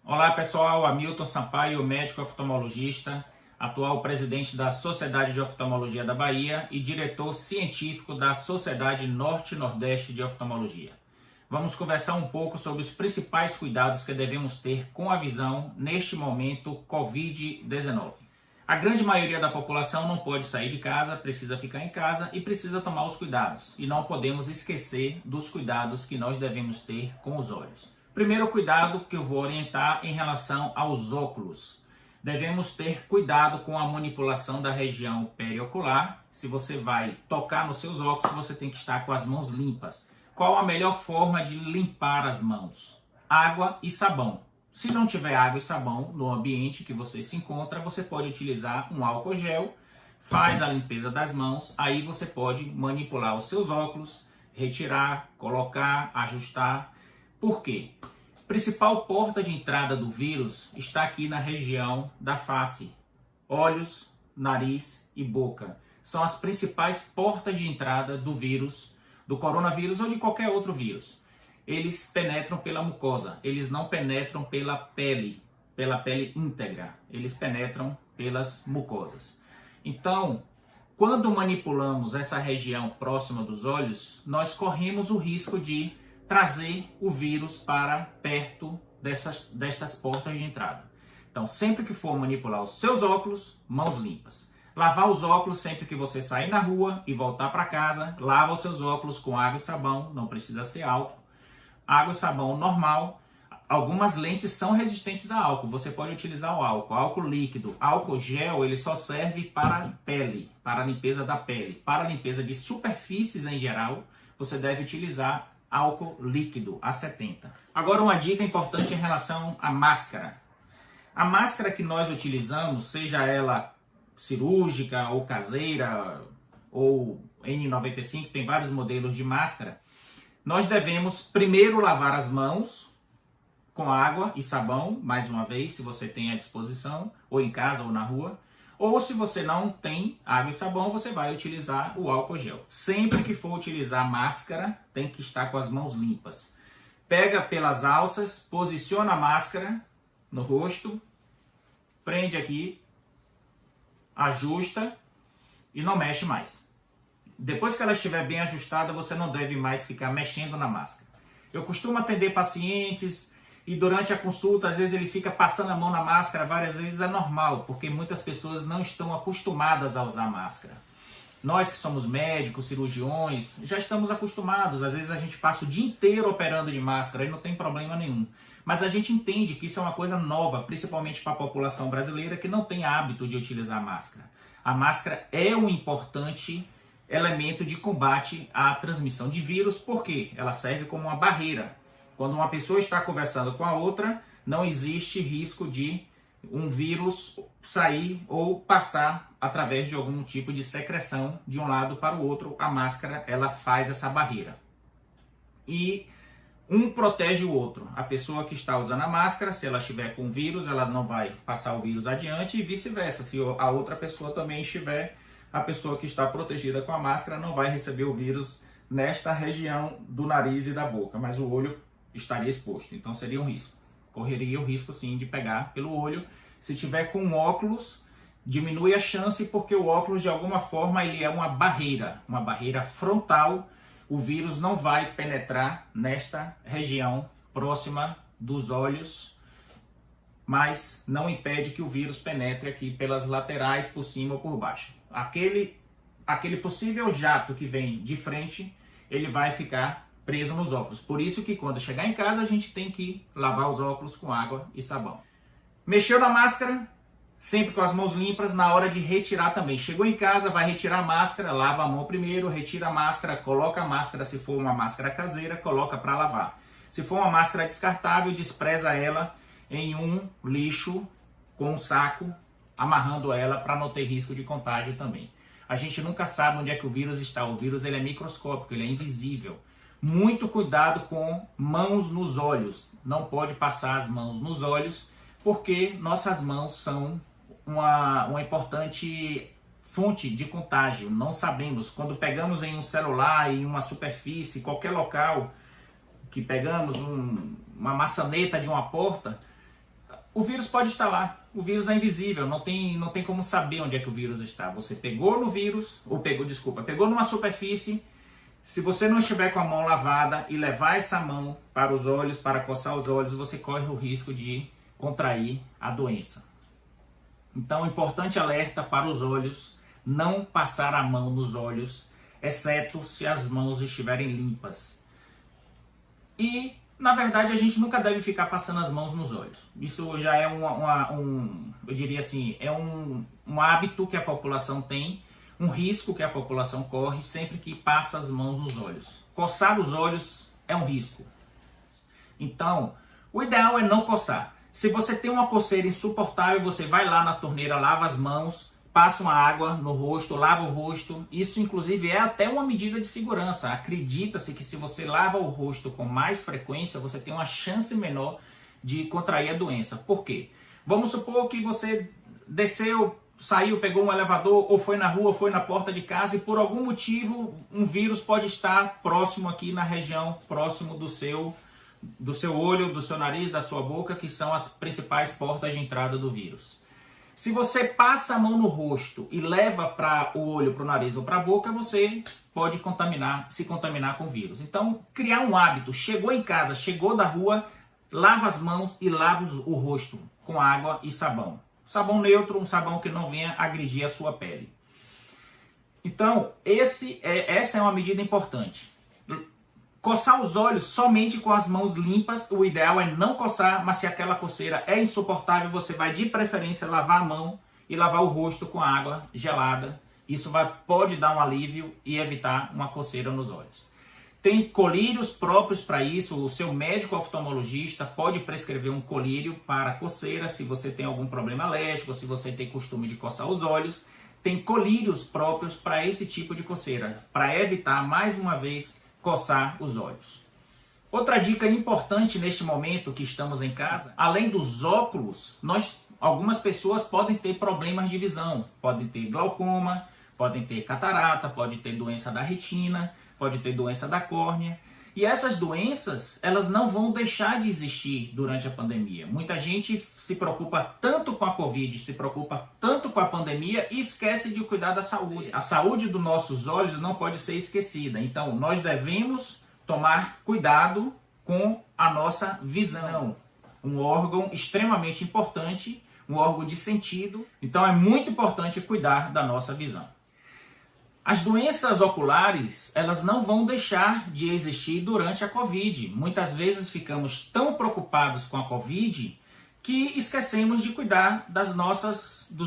Olá pessoal, Hamilton Sampaio, médico oftalmologista, atual presidente da Sociedade de Oftalmologia da Bahia e diretor científico da Sociedade Norte-Nordeste de Oftalmologia. Vamos conversar um pouco sobre os principais cuidados que devemos ter com a visão neste momento Covid-19. A grande maioria da população não pode sair de casa, precisa ficar em casa e precisa tomar os cuidados. E não podemos esquecer dos cuidados que nós devemos ter com os olhos. Primeiro cuidado que eu vou orientar em relação aos óculos. Devemos ter cuidado com a manipulação da região periocular. Se você vai tocar nos seus óculos, você tem que estar com as mãos limpas. Qual a melhor forma de limpar as mãos? Água e sabão. Se não tiver água e sabão no ambiente que você se encontra, você pode utilizar um álcool gel, faz a limpeza das mãos, aí você pode manipular os seus óculos, retirar, colocar, ajustar. Por quê? A principal porta de entrada do vírus está aqui na região da face. Olhos, nariz e boca. São as principais portas de entrada do vírus, do coronavírus ou de qualquer outro vírus. Eles penetram pela mucosa, eles não penetram pela pele íntegra, eles penetram pelas mucosas. Então, quando manipulamos essa região próxima dos olhos, nós corremos o risco de trazer o vírus para perto destas portas de entrada. Então, sempre que for manipular os seus óculos, mãos limpas. Lavar os óculos sempre que você sair na rua e voltar para casa, lava os seus óculos com água e sabão, não precisa ser álcool. Água e sabão normal. Algumas lentes são resistentes a álcool, você pode utilizar o álcool líquido. Álcool gel, ele só serve para a pele, para a limpeza da pele. Para a limpeza de superfícies em geral, você deve utilizar álcool líquido A70. Agora uma dica importante em relação à máscara. A máscara que nós utilizamos, seja ela cirúrgica ou caseira ou N95, tem vários modelos de máscara, nós devemos primeiro lavar as mãos com água e sabão, mais uma vez, se você tem à disposição, ou em casa ou na rua. Ou se você não tem água e sabão, você vai utilizar o álcool gel. Sempre que for utilizar máscara, tem que estar com as mãos limpas. Pega pelas alças, posiciona a máscara no rosto, prende aqui, ajusta e não mexe mais. Depois que ela estiver bem ajustada, você não deve mais ficar mexendo na máscara. Eu costumo atender pacientes e durante a consulta, às vezes ele fica passando a mão na máscara, várias vezes é normal, porque muitas pessoas não estão acostumadas a usar máscara. Nós que somos médicos, cirurgiões, já estamos acostumados. Às vezes a gente passa o dia inteiro operando de máscara e não tem problema nenhum. Mas a gente entende que isso é uma coisa nova, principalmente para a população brasileira que não tem hábito de utilizar máscara. A máscara é um importante elemento de combate à transmissão de vírus, porque ela serve como uma barreira. Quando uma pessoa está conversando com a outra, não existe risco de um vírus sair ou passar através de algum tipo de secreção de um lado para o outro. A máscara, ela faz essa barreira. E um protege o outro. A pessoa que está usando a máscara, se ela estiver com o vírus, ela não vai passar o vírus adiante e vice-versa. Se a outra pessoa também estiver, a pessoa que está protegida com a máscara não vai receber o vírus nesta região do nariz e da boca, mas o olho estaria exposto, então seria um risco. Correria o risco sim de pegar pelo olho. Se tiver com óculos, diminui a chance porque o óculos de alguma forma ele é uma barreira frontal. O vírus não vai penetrar nesta região próxima dos olhos, mas não impede que o vírus penetre aqui pelas laterais, por cima ou por baixo. Aquele possível jato que vem de frente, ele vai ficar preso nos óculos. Por isso que quando chegar em casa a gente tem que lavar os óculos com água e sabão. Mexeu na máscara, sempre com as mãos limpas, na hora de retirar também. Chegou em casa, vai retirar a máscara, lava a mão primeiro, retira a máscara, coloca a máscara, se for uma máscara caseira, coloca para lavar. Se for uma máscara descartável, despreza ela em um lixo com um saco, amarrando ela para não ter risco de contágio também. A gente nunca sabe onde é que o vírus está. O vírus ele é microscópico, ele é invisível. Muito cuidado com mãos nos olhos. Não pode passar as mãos nos olhos, porque nossas mãos são uma importante fonte de contágio. Não sabemos. Quando pegamos em um celular, em uma superfície, qualquer local, que pegamos uma maçaneta de uma porta, o vírus pode estar lá. O vírus é invisível, não tem como saber onde é que o vírus está. Você pegou no vírus, pegou numa superfície. Se você não estiver com a mão lavada e levar essa mão para os olhos, para coçar os olhos, você corre o risco de contrair a doença. Então, importante alerta para os olhos, não passar a mão nos olhos, exceto se as mãos estiverem limpas. E, na verdade, a gente nunca deve ficar passando as mãos nos olhos. Isso já é eu diria assim, é um hábito que a população tem, um risco que a população corre sempre que passa as mãos nos olhos. Coçar os olhos é um risco. Então, o ideal é não coçar. Se você tem uma coceira insuportável, você vai lá na torneira, lava as mãos, passa uma água no rosto, lava o rosto. Isso, inclusive, é até uma medida de segurança. Acredita-se que se você lava o rosto com mais frequência, você tem uma chance menor de contrair a doença. Por quê? Vamos supor que você desceu, saiu, pegou um elevador, ou foi na rua, ou foi na porta de casa, e por algum motivo um vírus pode estar próximo aqui na região, próximo do seu olho, do seu nariz, da sua boca, que são as principais portas de entrada do vírus. Se você passa a mão no rosto e leva para o olho, para o nariz ou para a boca, você pode se contaminar com o vírus. Então, criar um hábito. Chegou em casa, chegou da rua, lava as mãos e lava o rosto com água e sabão. Sabão neutro, um sabão que não venha agredir a sua pele. Então, essa é uma medida importante. Coçar os olhos somente com as mãos limpas, o ideal é não coçar, mas se aquela coceira é insuportável, você vai de preferência lavar a mão e lavar o rosto com água gelada. Isso pode dar um alívio e evitar uma coceira nos olhos. Tem colírios próprios para isso, o seu médico oftalmologista pode prescrever um colírio para coceira, se você tem algum problema alérgico, se você tem costume de coçar os olhos. Tem colírios próprios para esse tipo de coceira, para evitar, mais uma vez, coçar os olhos. Outra dica importante neste momento que estamos em casa, além dos óculos, algumas pessoas podem ter problemas de visão, podem ter glaucoma, podem ter catarata, podem ter doença da retina, pode ter doença da córnea. E essas doenças, elas não vão deixar de existir durante a pandemia. Muita gente se preocupa tanto com a Covid, se preocupa tanto com a pandemia e esquece de cuidar da saúde. A saúde dos nossos olhos não pode ser esquecida. Então, nós devemos tomar cuidado com a nossa visão. Um órgão extremamente importante, um órgão de sentido. Então, é muito importante cuidar da nossa visão. As doenças oculares, elas não vão deixar de existir durante a Covid. Muitas vezes ficamos tão preocupados com a Covid que esquecemos de cuidar dos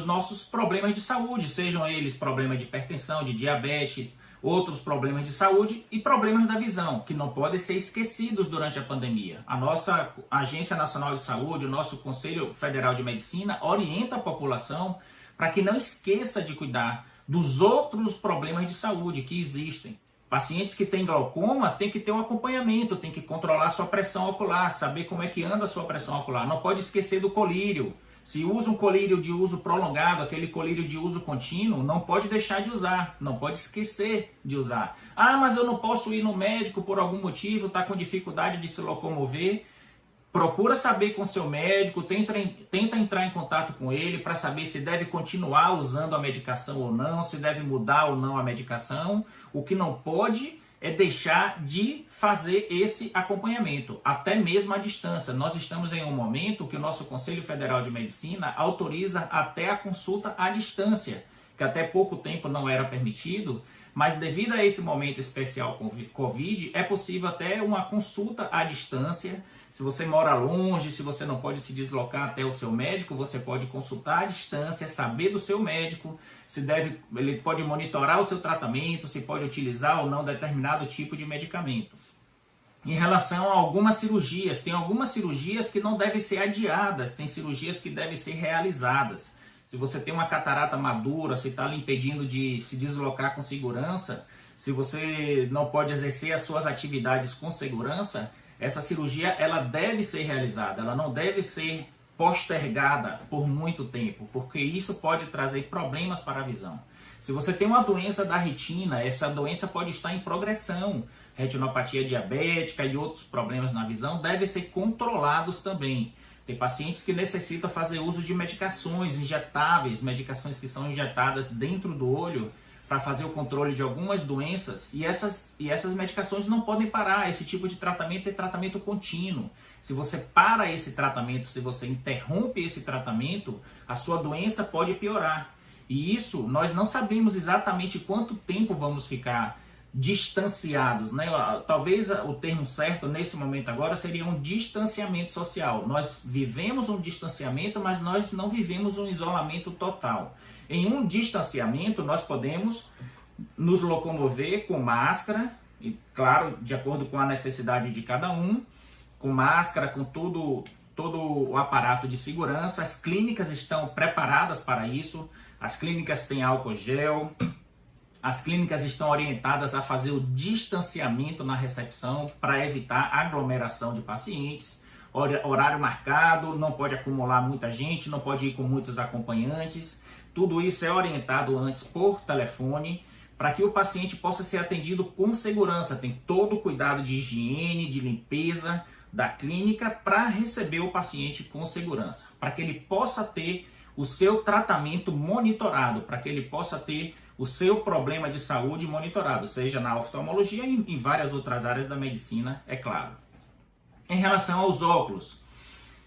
nossos problemas de saúde, sejam eles problemas de hipertensão, de diabetes, outros problemas de saúde e problemas da visão, que não podem ser esquecidos durante a pandemia. A nossa Agência Nacional de Saúde, o nosso Conselho Federal de Medicina orienta a população para que não esqueça de cuidar dos outros problemas de saúde que existem. Pacientes que têm glaucoma têm que ter um acompanhamento, têm que controlar sua pressão ocular, saber como é que anda a sua pressão ocular. Não pode esquecer do colírio. Se usa um colírio de uso prolongado, aquele colírio de uso contínuo, não pode deixar de usar, não pode esquecer de usar. Ah, mas eu não posso ir no médico por algum motivo, está com dificuldade de se locomover. Procura saber com seu médico, tenta entrar em contato com ele para saber se deve continuar usando a medicação ou não, se deve mudar ou não a medicação. O que não pode é deixar de fazer esse acompanhamento, até mesmo à distância. Nós estamos em um momento que o nosso Conselho Federal de Medicina autoriza até a consulta à distância, que até pouco tempo não era permitido, mas devido a esse momento especial com Covid, é possível até uma consulta à distância. Se você mora longe, se você não pode se deslocar até o seu médico, você pode consultar à distância, saber do seu médico, ele pode monitorar o seu tratamento, se pode utilizar ou não determinado tipo de medicamento. Em relação a algumas cirurgias, tem algumas cirurgias que não devem ser adiadas, tem cirurgias que devem ser realizadas. Se você tem uma catarata madura, se está lhe impedindo de se deslocar com segurança, se você não pode exercer as suas atividades com segurança, essa cirurgia ela deve ser realizada, ela não deve ser postergada por muito tempo, porque isso pode trazer problemas para a visão. Se você tem uma doença da retina, essa doença pode estar em progressão, retinopatia diabética e outros problemas na visão devem ser controlados também. Tem pacientes que necessitam fazer uso de medicações injetáveis, medicações que são injetadas dentro do olho para fazer o controle de algumas doenças, e essas medicações não podem parar. Esse tipo de tratamento é tratamento contínuo. Se você para esse tratamento, se você interrompe esse tratamento, a sua doença pode piorar. E isso, nós não sabemos exatamente quanto tempo vamos ficar distanciados, né? Talvez o termo certo nesse momento agora seria um distanciamento social. Nós vivemos um distanciamento, mas nós não vivemos um isolamento total. Em um distanciamento, nós podemos nos locomover com máscara, e claro, de acordo com a necessidade de cada um, com máscara, com todo o aparato de segurança. As clínicas estão preparadas para isso, as clínicas têm álcool gel, as clínicas estão orientadas a fazer o distanciamento na recepção para evitar aglomeração de pacientes, horário marcado, não pode acumular muita gente, não pode ir com muitos acompanhantes. Tudo isso é orientado antes por telefone para que o paciente possa ser atendido com segurança. Tem todo o cuidado de higiene, de limpeza da clínica para receber o paciente com segurança, para que ele possa ter o seu tratamento monitorado, para que ele possa ter o seu problema de saúde monitorado, seja na oftalmologia e em várias outras áreas da medicina, é claro. Em relação aos óculos,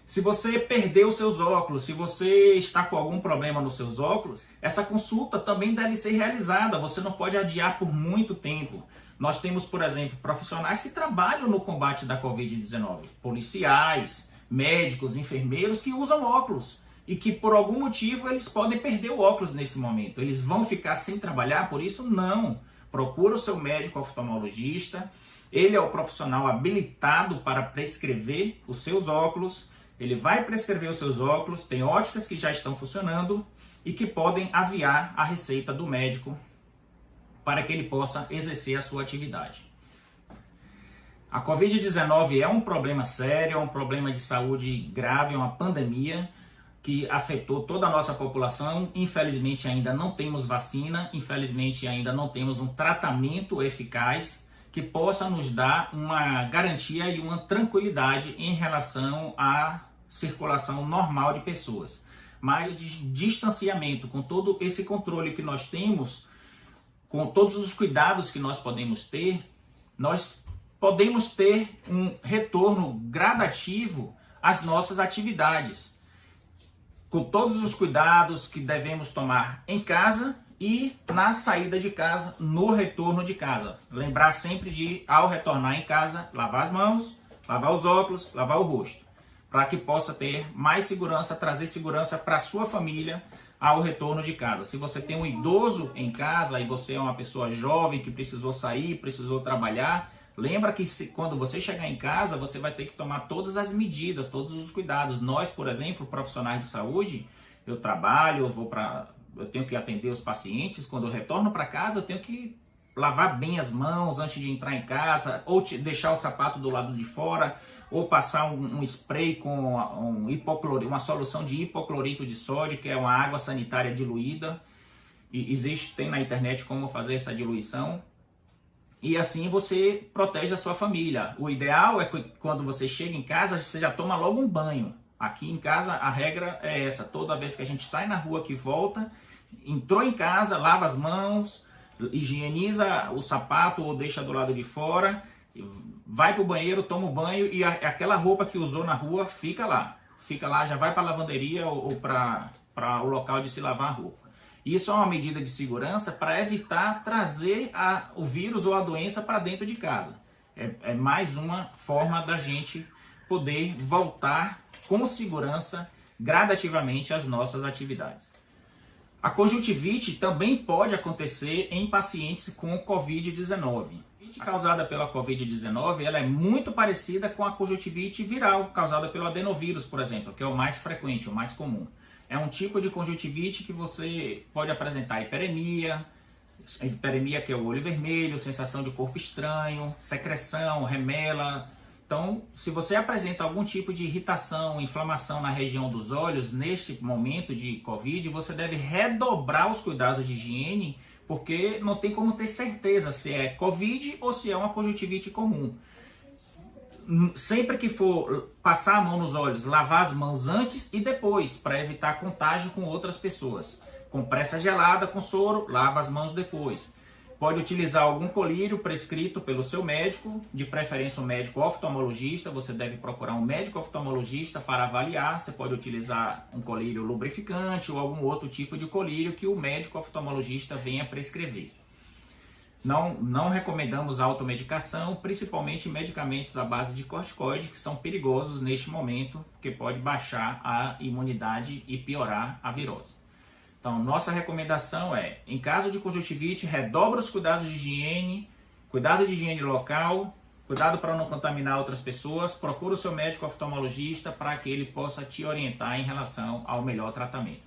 se você perdeu seus óculos, se você está com algum problema nos seus óculos, essa consulta também deve ser realizada, você não pode adiar por muito tempo. Nós temos, por exemplo, profissionais que trabalham no combate da Covid-19, policiais, médicos, enfermeiros que usam óculos e que por algum motivo eles podem perder o óculos nesse momento. Eles vão ficar sem trabalhar por isso? Não. Procura o seu médico oftalmologista, ele é o profissional habilitado para prescrever os seus óculos, ele vai prescrever os seus óculos, tem óticas que já estão funcionando e que podem aviar a receita do médico para que ele possa exercer a sua atividade. A Covid-19 é um problema sério, é um problema de saúde grave, é uma pandemia que afetou toda a nossa população. Infelizmente ainda não temos vacina, infelizmente ainda não temos um tratamento eficaz que possa nos dar uma garantia e uma tranquilidade em relação à circulação normal de pessoas. Mas de distanciamento, com todo esse controle que nós temos, com todos os cuidados que nós podemos ter, nós podemos ter um retorno gradativo às nossas atividades, com todos os cuidados que devemos tomar em casa e na saída de casa, no retorno de casa. Lembrar sempre de, ao retornar em casa, lavar as mãos, lavar os óculos, lavar o rosto, para que possa ter mais segurança, trazer segurança para a sua família ao retorno de casa. Se você tem um idoso em casa e você é uma pessoa jovem que precisou sair, precisou trabalhar, lembra que quando você chegar em casa, você vai ter que tomar todas as medidas, todos os cuidados. Nós, por exemplo, profissionais de saúde, eu trabalho, eu tenho que atender os pacientes. Quando eu retorno para casa, eu tenho que lavar bem as mãos antes de entrar em casa, ou deixar o sapato do lado de fora, ou passar um spray com uma solução de hipoclorito de sódio, que é uma água sanitária diluída. E tem na internet como fazer essa diluição. E assim você protege a sua família. O ideal é que quando você chega em casa, você já toma logo um banho. Aqui em casa a regra é essa. Toda vez que a gente sai na rua que volta, entrou em casa, lava as mãos, higieniza o sapato ou deixa do lado de fora, vai para o banheiro, toma o banho e aquela roupa que usou na rua fica lá. Fica lá, já vai para a lavanderia ou para o local de se lavar a roupa. Isso é uma medida de segurança para evitar trazer o vírus ou a doença para dentro de casa. É mais uma forma da gente poder voltar com segurança gradativamente às nossas atividades. A conjuntivite também pode acontecer em pacientes com Covid-19. A causada pela Covid-19 ela é muito parecida com a conjuntivite viral, causada pelo adenovírus, por exemplo, que é o mais frequente, o mais comum. É um tipo de conjuntivite que você pode apresentar hiperemia que é o olho vermelho, sensação de corpo estranho, secreção, remela. Então, se você apresenta algum tipo de irritação, inflamação na região dos olhos, neste momento de Covid, você deve redobrar os cuidados de higiene, porque não tem como ter certeza se é Covid ou se é uma conjuntivite comum. Sempre que for passar a mão nos olhos, lavar as mãos antes e depois, para evitar contágio com outras pessoas. Compressa gelada com soro, lava as mãos depois. Pode utilizar algum colírio prescrito pelo seu médico, de preferência um médico oftalmologista. Você deve procurar um médico oftalmologista para avaliar. Você pode utilizar um colírio lubrificante ou algum outro tipo de colírio que o médico oftalmologista venha prescrever. Não recomendamos automedicação, principalmente medicamentos à base de corticoide, que são perigosos neste momento, porque pode baixar a imunidade e piorar a virose. Então, nossa recomendação é, em caso de conjuntivite, redobre os cuidados de higiene, cuidado de higiene local, cuidado para não contaminar outras pessoas, procure o seu médico oftalmologista para que ele possa te orientar em relação ao melhor tratamento.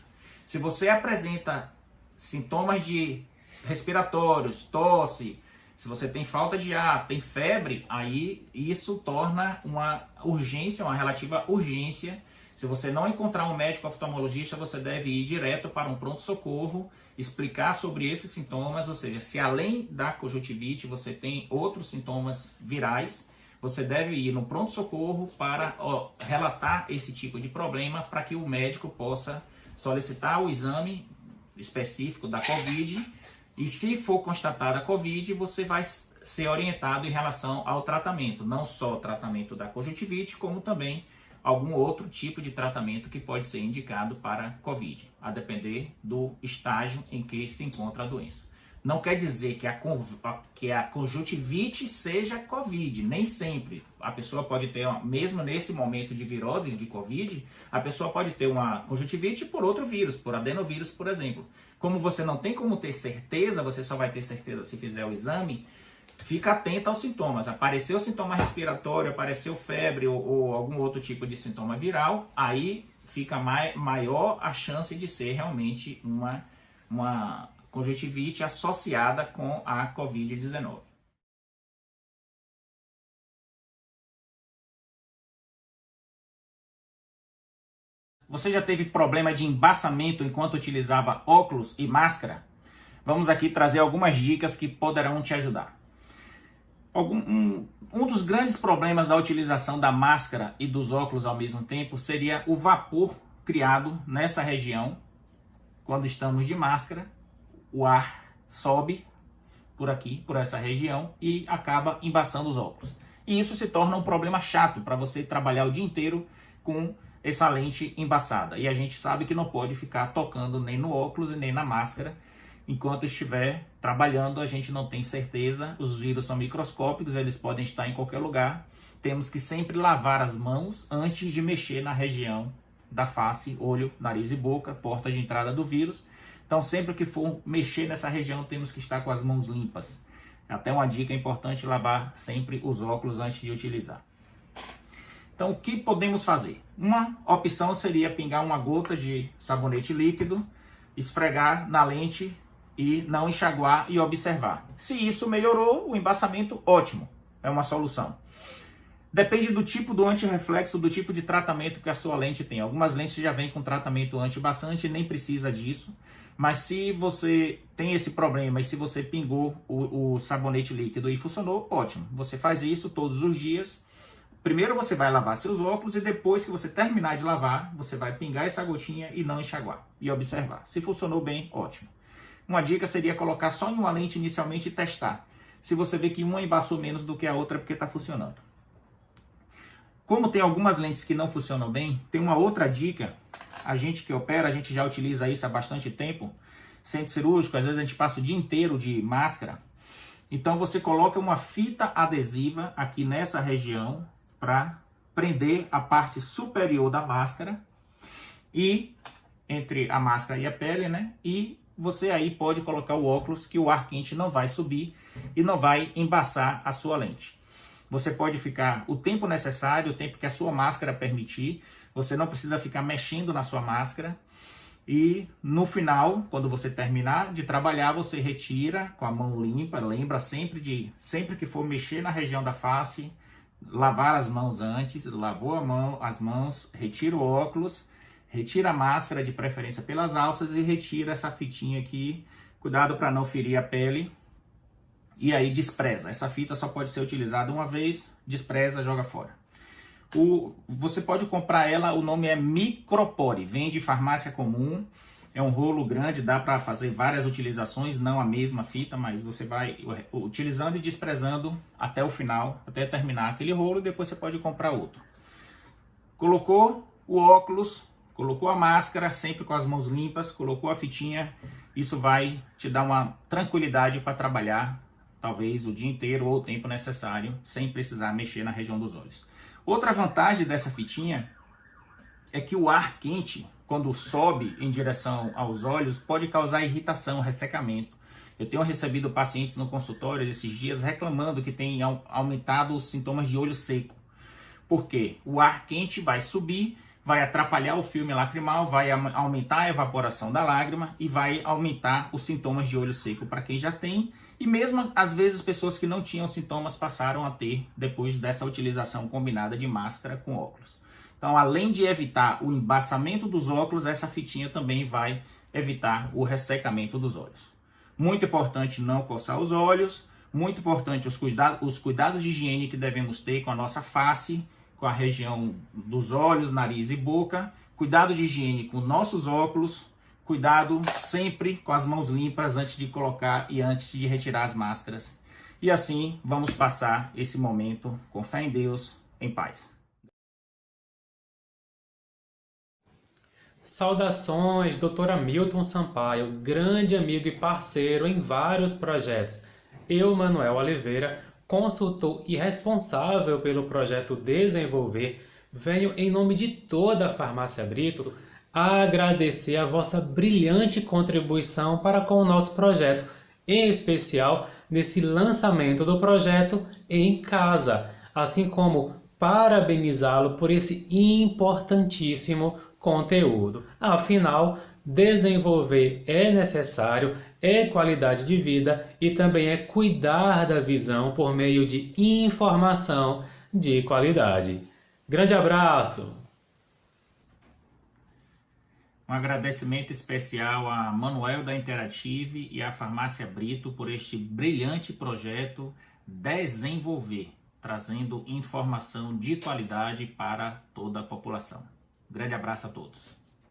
Se você apresenta sintomas de respiratórios, tosse, se você tem falta de ar, tem febre, aí isso torna uma urgência, uma relativa urgência. Se você não encontrar um médico oftalmologista, você deve ir direto para um pronto-socorro, explicar sobre esses sintomas, ou seja, se além da conjuntivite você tem outros sintomas virais, você deve ir no pronto-socorro para relatar esse tipo de problema para que o médico possa solicitar o exame específico da COVID. E se for constatada a COVID, você vai ser orientado em relação ao tratamento, não só o tratamento da conjuntivite, como também algum outro tipo de tratamento que pode ser indicado para COVID, a depender do estágio em que se encontra a doença. Não quer dizer que a conjuntivite seja COVID, nem sempre. A pessoa pode ter, mesmo nesse momento de virose, de COVID, a pessoa pode ter uma conjuntivite por outro vírus, por adenovírus, por exemplo. Como você não tem como ter certeza, você só vai ter certeza se fizer o exame, fica atento aos sintomas. Apareceu sintoma respiratório, apareceu febre ou algum outro tipo de sintoma viral, aí fica maior a chance de ser realmente uma conjuntivite associada com a COVID-19. Você já teve problema de embaçamento enquanto utilizava óculos e máscara? Vamos aqui trazer algumas dicas que poderão te ajudar. Um dos grandes problemas da utilização da máscara e dos óculos ao mesmo tempo seria o vapor criado nessa região. Quando estamos de máscara, o ar sobe por aqui, por essa região, e acaba embaçando os óculos. E isso se torna um problema chato para você trabalhar o dia inteiro com essa lente embaçada. E a gente sabe que não pode ficar tocando nem no óculos e nem na máscara. Enquanto estiver trabalhando, a gente não tem certeza. Os vírus são microscópicos, eles podem estar em qualquer lugar. Temos que sempre lavar as mãos antes de mexer na região da face, olho, nariz e boca, porta de entrada do vírus. Então, sempre que for mexer nessa região, temos que estar com as mãos limpas. Até uma dica importante, lavar sempre os óculos antes de utilizar. Então, o que podemos fazer? Uma opção seria pingar uma gota de sabonete líquido, esfregar na lente e não enxaguar e observar. Se isso melhorou, o embaçamento, ótimo, é uma solução. Depende do tipo do antirreflexo, do tipo de tratamento que a sua lente tem. Algumas lentes já vêm com tratamento anti-embaçante e nem precisa disso. Mas se você tem esse problema e se você pingou o sabonete líquido e funcionou, ótimo. Você faz isso todos os dias. Primeiro você vai lavar seus óculos e depois que você terminar de lavar, você vai pingar essa gotinha e não enxaguar e observar. Se funcionou bem, ótimo. Uma dica seria colocar só em uma lente inicialmente e testar. Se você vê que uma embaçou menos do que a outra é porque está funcionando. Como tem algumas lentes que não funcionam bem, tem uma outra dica. A gente que opera, a gente já utiliza isso há bastante tempo. Centro cirúrgico, às vezes a gente passa o dia inteiro de máscara. Então você coloca uma fita adesiva aqui nessa região para prender a parte superior da máscara e entre a máscara e a pele, né? E você aí pode colocar o óculos que o ar quente não vai subir e não vai embaçar a sua lente. Você pode ficar o tempo necessário, o tempo que a sua máscara permitir. Você não precisa ficar mexendo na sua máscara. E no final, quando você terminar de trabalhar, você retira com a mão limpa. Lembra sempre que for mexer na região da face, lavar as mãos antes. Lavou as mãos, retira o óculos, retira a máscara, de preferência pelas alças, e retira essa fitinha aqui. Cuidado para não ferir a pele. E aí despreza. Essa fita só pode ser utilizada uma vez despreza, joga fora. Você pode comprar ela, o nome é Micropore, vende em farmácia comum, é um rolo grande, dá para fazer várias utilizações, não a mesma fita, mas você vai utilizando e desprezando até o final, até terminar aquele rolo, e depois você pode comprar outro. Colocou o óculos, colocou a máscara, sempre com as mãos limpas, colocou a fitinha, isso vai te dar uma tranquilidade para trabalhar, talvez o dia inteiro ou o tempo necessário, sem precisar mexer na região dos olhos. Outra vantagem dessa fitinha é que o ar quente, quando sobe em direção aos olhos, pode causar irritação, ressecamento. Eu tenho recebido pacientes no consultório esses dias reclamando que tem aumentado os sintomas de olho seco. Por quê? O ar quente vai subir, vai atrapalhar o filme lacrimal, vai aumentar a evaporação da lágrima e vai aumentar os sintomas de olho seco para quem já tem. E mesmo às vezes pessoas que não tinham sintomas passaram a ter depois dessa utilização combinada de máscara com óculos. Então, além de evitar o embaçamento dos óculos, essa fitinha também vai evitar o ressecamento dos olhos. Muito importante não coçar os olhos, muito importante os cuidados de higiene que devemos ter com a nossa face, com a região dos olhos, nariz e boca, cuidado de higiene com nossos óculos, cuidado sempre com as mãos limpas antes de colocar e antes de retirar as máscaras. E assim vamos passar esse momento com fé em Deus, em paz. Saudações, Dr. Hamilton Sampaio, grande amigo e parceiro em vários projetos. Eu, Manuel Oliveira, consultor e responsável pelo projeto Desenvolver, venho em nome de toda a Farmácia Brito agradecer a vossa brilhante contribuição para com o nosso projeto, em especial nesse lançamento do projeto em casa, assim como parabenizá-lo por esse importantíssimo conteúdo. Afinal, desenvolver é necessário, é qualidade de vida e também é cuidar da visão por meio de informação de qualidade. Grande abraço! Um agradecimento especial a Manuel da Interative e à Farmácia Brito por este brilhante projeto Desenvolver, trazendo informação de qualidade para toda a população. Grande abraço a todos.